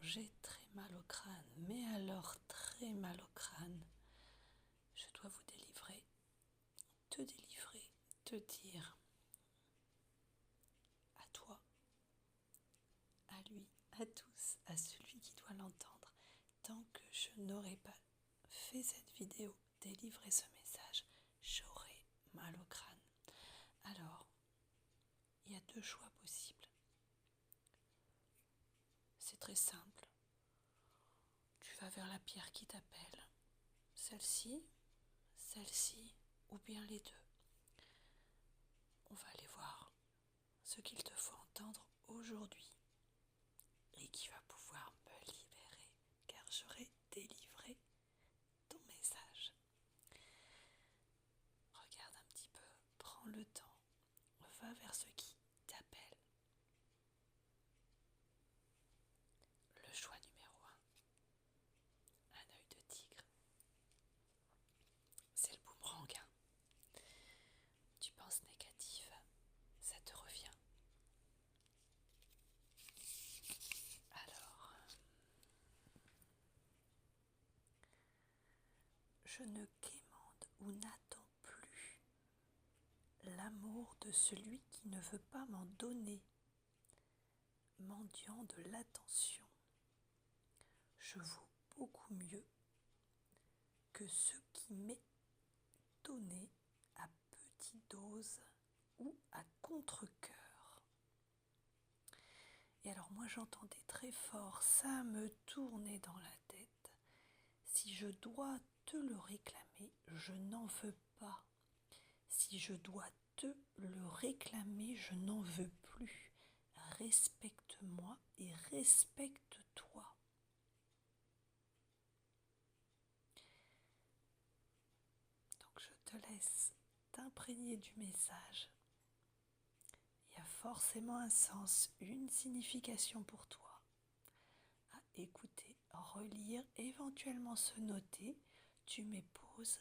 j'ai très mal au crâne, mais alors très mal au crâne. Je dois vous délivrer, te dire à toi, à lui, à tous, à celui qui doit l'entendre, tant que je n'aurai pas fait cette vidéo, délivré ce message, j'aurai mal au crâne. Alors, il y a deux choix possibles. C'est très simple. Tu vas vers la pierre qui t'appelle. Celle-ci, ou bien les deux. On va aller voir ce qu'il te faut entendre aujourd'hui et qui va pouvoir me libérer, car j'aurai délivré ton message. Regarde un petit peu, prends le temps, va vers ce qui t'appelle. Le choix numéro 1, un œil de tigre. C'est le boomerang, hein. Tu penses négatif, ça te revient. Alors, je ne quémande ou n'attends plus l'amour de celui qui ne veut pas m'en donner, mendiant de l'attention. Je vaux beaucoup mieux que ce qui m'est donné à petite dose ou à contre-cœur. Et alors moi j'entendais très fort, ça me tournait dans la tête. Si je dois te le réclamer, je n'en veux pas. Si je dois te le réclamer, je n'en veux plus. Respecte-moi et respecte-toi. Donc je te laisse t'imprégner du message. Il y a forcément un sens, une signification pour toi. À écouter, relire, éventuellement se noter. Tu mets pause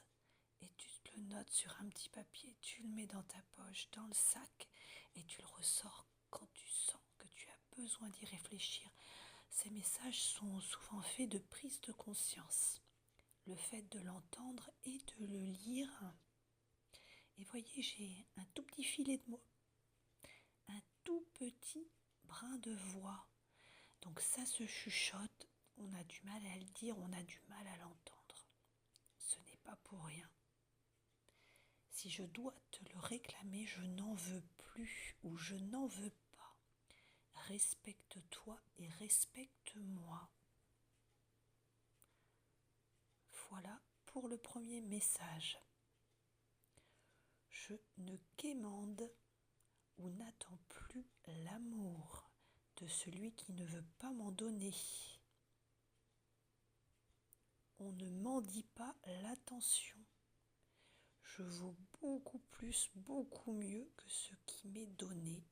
et tu te le notes sur un petit papier. Tu le mets dans ta poche, dans le sac et tu le ressors quand tu sens que tu as besoin d'y réfléchir. Ces messages sont souvent faits de prise de conscience. Le fait de l'entendre et de le lire. Et voyez, j'ai un tout petit filet de mots, un tout petit brin de voix. Donc ça se chuchote, on a du mal à le dire, on a du mal à l'entendre. Ce n'est pas pour rien. Si je dois te le réclamer, je n'en veux plus ou je n'en veux pas. Respecte-toi et respecte-moi. Voilà pour le premier message. Je ne quémande ou n'attends plus l'amour de celui qui ne veut pas m'en donner. On ne mendie pas l'attention. Je vaux beaucoup plus, beaucoup mieux que ce qui m'est donné,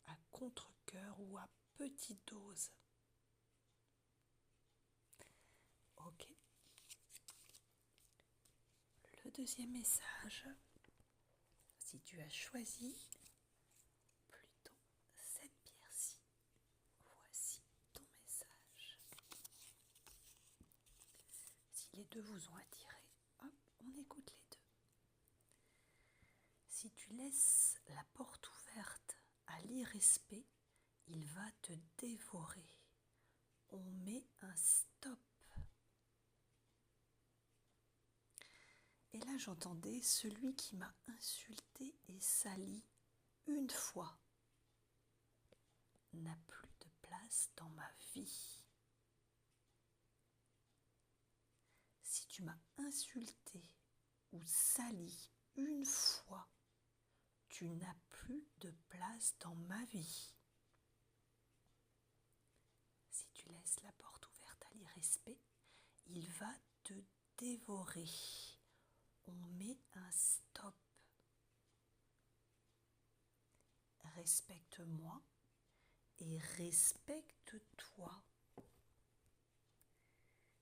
à contre-cœur ou à petite dose. Ok. Le deuxième message, si tu as choisi plutôt cette pierre-ci, voici ton message. Si les deux vous ont attiré, hop, on écoute les deux. Si tu laisses la porte ouverte à l'irrespect, il va te dévorer. On met un stop. Et là j'entendais celui qui m'a insulté et sali une fois n'a plus de place dans ma vie. Si tu m'as insulté ou sali une fois, tu n'as plus de place dans ma vie. Si tu laisses la porte ouverte à l'irrespect, il va te dévorer. On met un stop. Respecte-moi et respecte-toi.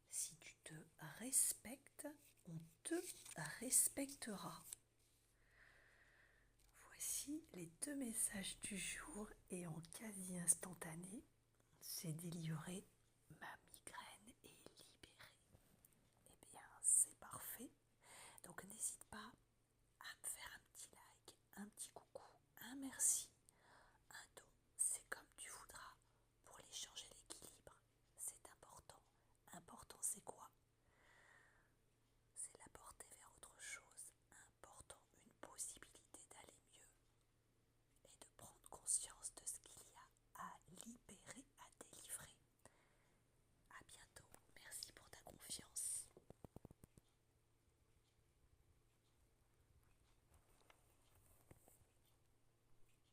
Si tu te respectes, on te respectera. Voici les deux messages du jour et en quasi instantané j'ai délivré, ma migraine est libérée. Eh bien, c'est parfait. Donc n'hésite pas